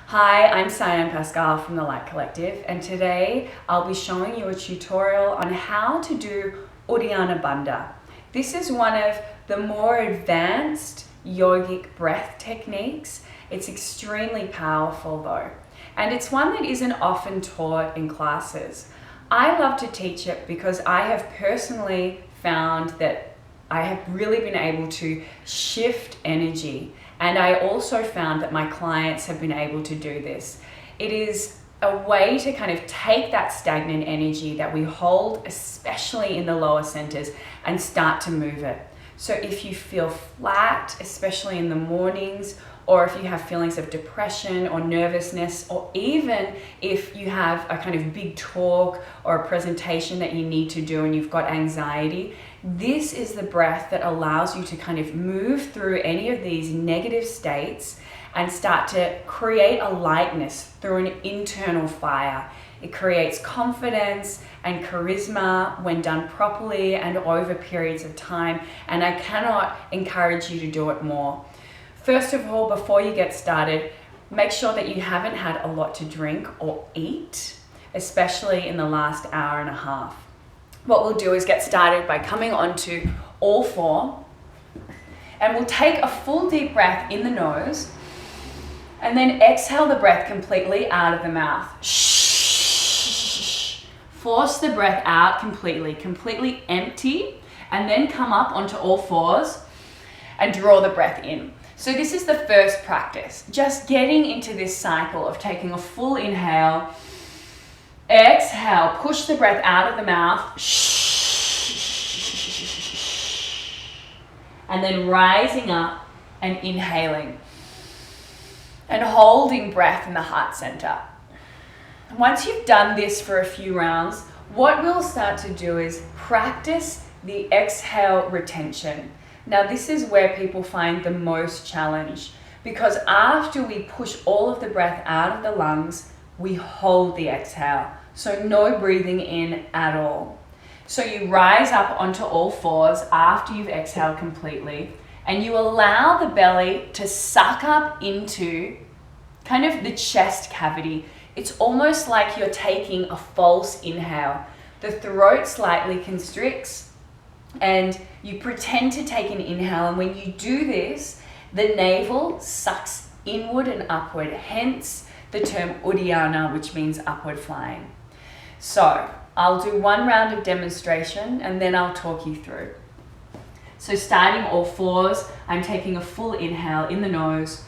Hi, I'm Cyan Pascal from the Light Collective, and today I'll be showing you a tutorial on how to do Uddiyana Bandha. This is one of the more advanced yogic breath techniques. It's extremely powerful though, and it's one that isn't often taught in classes. I love to teach it because I have personally found that I have really been able to shift energy, and I also found that my clients have been able to do this. It is a way to kind of take that stagnant energy that we hold, especially in the lower centers, and start to move it. So if you feel flat, especially in the mornings, or if you have feelings of depression or nervousness, or even if you have a kind of big talk or a presentation that you need to do and you've got anxiety, this is the breath that allows you to kind of move through any of these negative states and start to create a lightness through an internal fire. It creates confidence and charisma when done properly and over periods of time, and I cannot encourage you to do it more. First of all, before you get started, make sure that you haven't had a lot to drink or eat, especially in the last hour and a half. What we'll do is get started by coming onto all four, and we'll take a full deep breath in the nose and then exhale the breath completely out of the mouth. Force the breath out completely empty, and then come up onto all fours and draw the breath in. So this is the first practice, just getting into this cycle of taking a full inhale, exhale, push the breath out of the mouth, and then rising up and inhaling and holding breath in the heart center. Once you've done this for a few rounds, what we'll start to do is practice the exhale retention. Now this is where people find the most challenge, because after we push all of the breath out of the lungs, we hold the exhale. So no breathing in at all. So you rise up onto all fours after you've exhaled completely, and you allow the belly to suck up into kind of the chest cavity. It's almost like you're taking a false inhale. The throat slightly constricts, and you pretend to take an inhale, and when you do this, the navel sucks inward and upward, hence the term Uddiyana, which means upward flying. So I'll do one round of demonstration and then I'll talk you through. So starting all fours, I'm taking a full inhale in the nose.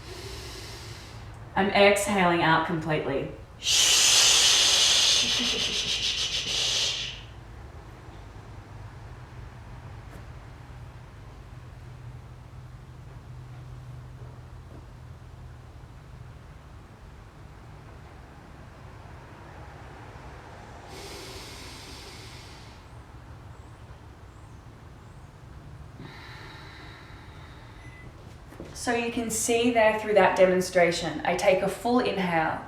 I'm exhaling out completely. So you can see there through that demonstration, I take a full inhale,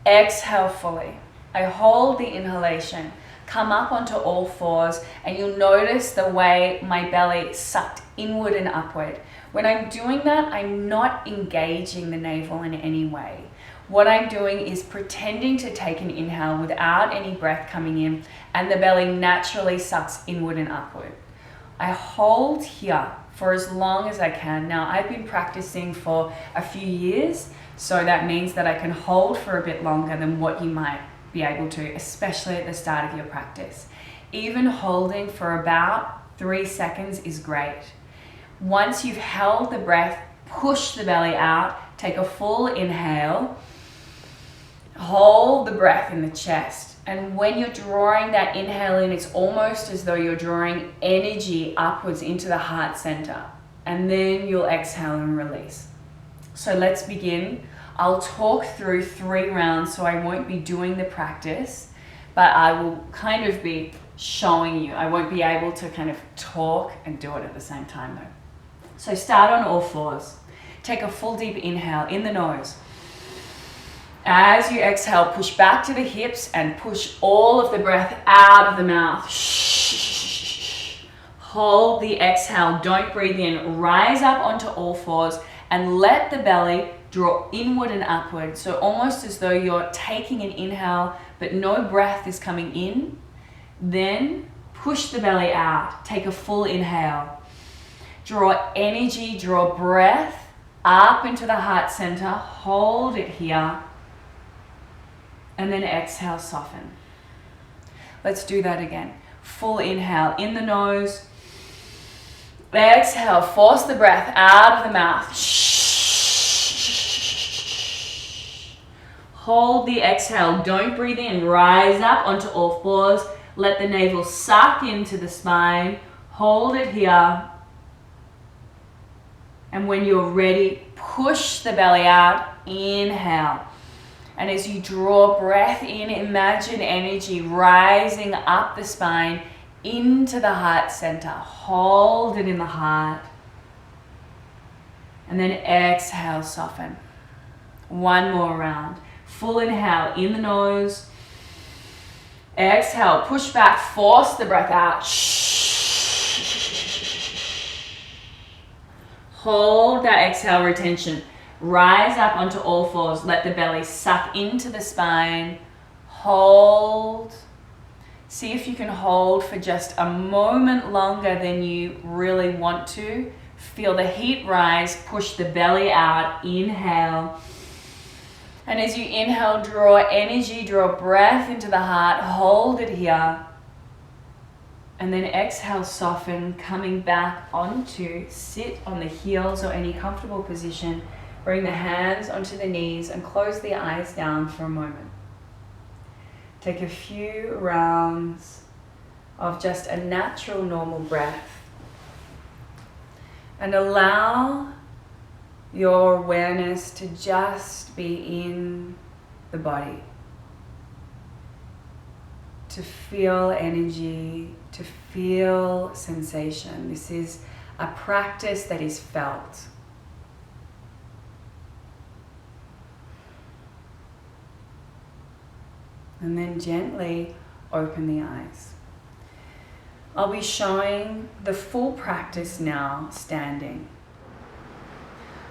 exhale fully. I hold the inhalation, come up onto all fours, and you'll notice the way my belly sucked inward and upward. When I'm doing that, I'm not engaging the navel in any way. What I'm doing is pretending to take an inhale without any breath coming in, and the belly naturally sucks inward and upward. I hold here for as long as I can. Now, I've been practicing for a few years, so that means that I can hold for a bit longer than what you might be able to, especially at the start of your practice. Even holding for about 3 seconds is great. Once you've held the breath, push the belly out, take a full inhale, hold the breath in the chest. And when you're drawing that inhale in, it's almost as though you're drawing energy upwards into the heart center. And then you'll exhale and release. So let's begin. I'll talk through 3 rounds, so I won't be doing the practice, but I will kind of be showing you. I won't be able to kind of talk and do it at the same time though. So start on all fours. Take a full deep inhale in the nose. As you exhale, push back to the hips and push all of the breath out of the mouth. Hold the exhale, don't breathe in. Rise up onto all fours and let the belly draw inward and upward. So almost as though you're taking an inhale, but no breath is coming in. Then push the belly out. Take a full inhale. Draw energy, draw breath up into the heart center. Hold it here. And then exhale, soften. Let's do that again. Full inhale in the nose. Exhale, force the breath out of the mouth. Hold the exhale. Don't breathe in. Rise up onto all fours. Let the navel suck into the spine. Hold it here. And when you're ready, push the belly out. Inhale. And as you draw breath in, imagine energy rising up the spine into the heart center. Hold it in the heart. And then exhale, soften. One more round. Full inhale in the nose. Exhale, push back, force the breath out. Hold that exhale retention. Rise up onto all fours. Let the belly suck into the spine. Hold. See if you can hold for just a moment longer than you really want to. Feel the heat rise. Push the belly out. Inhale. And as you inhale, draw energy, draw breath into the heart. Hold it here. And then exhale, soften, coming back onto sit on the heels or any comfortable position. Bring the hands onto the knees and close the eyes down for a moment. Take a few rounds of just a natural, normal breath. And allow your awareness to just be in the body. To feel energy, to feel sensation. This is a practice that is felt. And then gently open the eyes. I'll be showing the full practice now standing.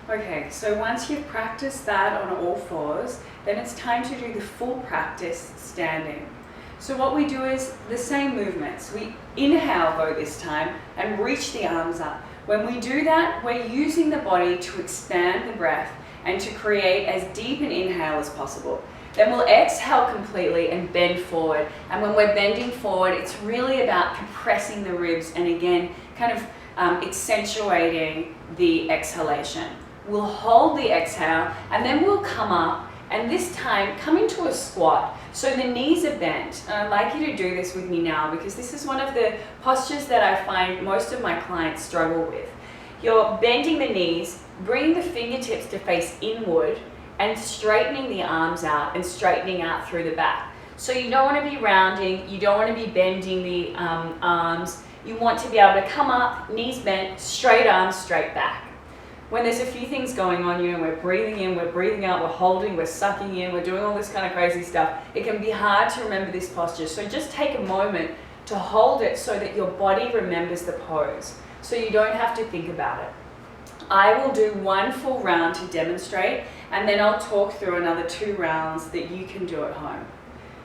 Okay, so once you've practiced that on all fours, then it's time to do the full practice standing. So what we do is the same movements. We inhale though this time and reach the arms up. When we do that, we're using the body to expand the breath and to create as deep an inhale as possible. Then we'll exhale completely and bend forward. And when we're bending forward, it's really about compressing the ribs and again, kind of accentuating the exhalation. We'll hold the exhale and then we'll come up and this time come into a squat. So the knees are bent. And I'd like you to do this with me now because this is one of the postures that I find most of my clients struggle with. You're bending the knees, bringing the fingertips to face inward and straightening the arms out and straightening out through the back. So you don't want to be rounding, you don't want to be bending the arms. You want to be able to come up, knees bent, straight arms, straight back. When there's a few things going on, you know, we're breathing in, we're breathing out, we're holding, we're sucking in, we're doing all this kind of crazy stuff, it can be hard to remember this posture. So just take a moment to hold it so that your body remembers the pose. So you don't have to think about it. I will do one full round to demonstrate, and then I'll talk through another 2 rounds that you can do at home.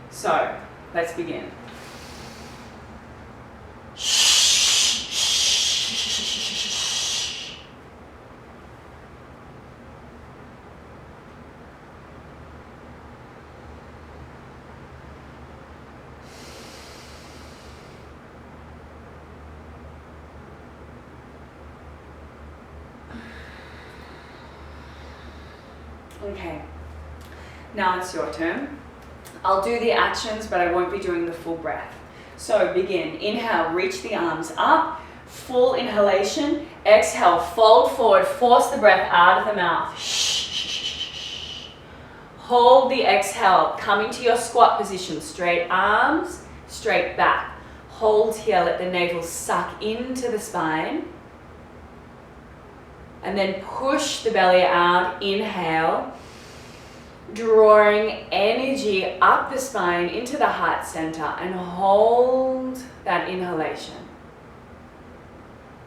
So let's begin. Okay, now it's your turn. I'll do the actions, but I won't be doing the full breath. So begin. Inhale, reach the arms up. Full inhalation. Exhale, fold forward. Force the breath out of the mouth. Hold the exhale. Come into your squat position. Straight arms, straight back. Hold here. Let the navel suck into the spine. And then push the belly out. Inhale. Drawing energy up the spine into the heart center and hold that inhalation.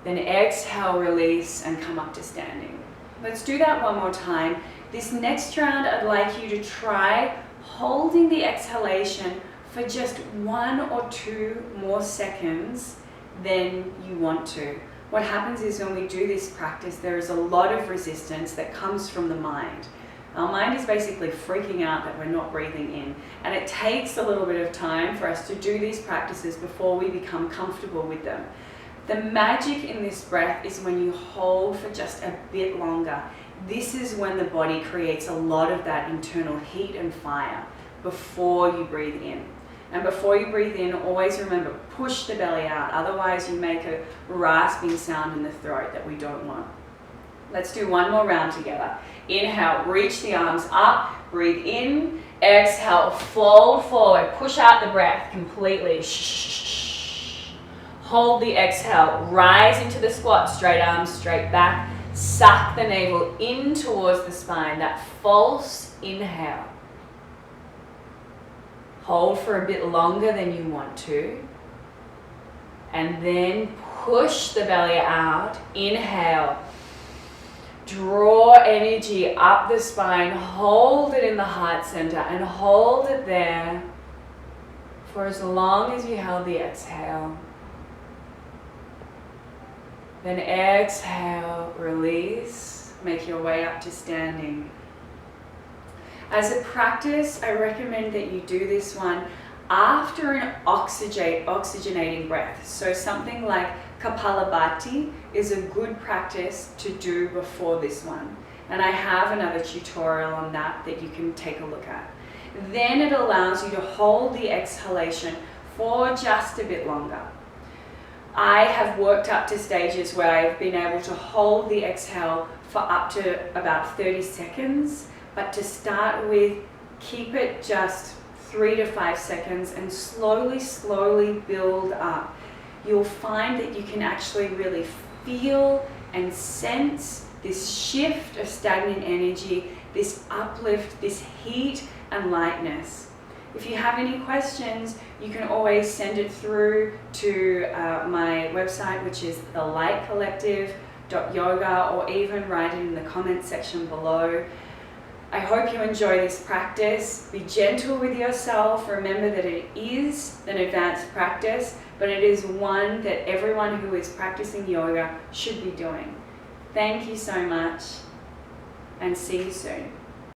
Then exhale, release and come up to standing. Let's do that one more time. This next round, I'd like you to try holding the exhalation for just 1 or 2 more seconds than you want to. What happens is when we do this practice, there is a lot of resistance that comes from the mind. Our mind is basically freaking out that we're not breathing in, and it takes a little bit of time for us to do these practices before we become comfortable with them. The magic in this breath is when you hold for just a bit longer. This is when the body creates a lot of that internal heat and fire before you breathe in. And before you breathe in, always remember, push the belly out. Otherwise, you make a rasping sound in the throat that we don't want. Let's do one more round together. Inhale, reach the arms up, breathe in. Exhale, fold forward, push out the breath completely. Hold the exhale, rise into the squat, straight arms, straight back. Suck the navel in towards the spine, that false inhale. Hold for a bit longer than you want to. And then push the belly out. Inhale. Draw energy up the spine. Hold it in the heart center and hold it there for as long as you held the exhale. Then exhale, release. Make your way up to standing. As a practice, I recommend that you do this one after an oxygenating breath. So something like Kapalabhati is a good practice to do before this one. And I have another tutorial on that you can take a look at. Then it allows you to hold the exhalation for just a bit longer. I have worked up to stages where I've been able to hold the exhale for up to about 30 seconds. But to start with, keep it just 3 to 5 seconds and slowly build up. You'll find that you can actually really feel and sense this shift of stagnant energy, this uplift, this heat and lightness. If you have any questions, you can always send it through to my website, which is thelightcollective.yoga, or even write it in the comments section below. I hope you enjoy this practice. Be gentle with yourself. Remember that it is an advanced practice, but it is one that everyone who is practicing yoga should be doing. Thank you so much, and see you soon.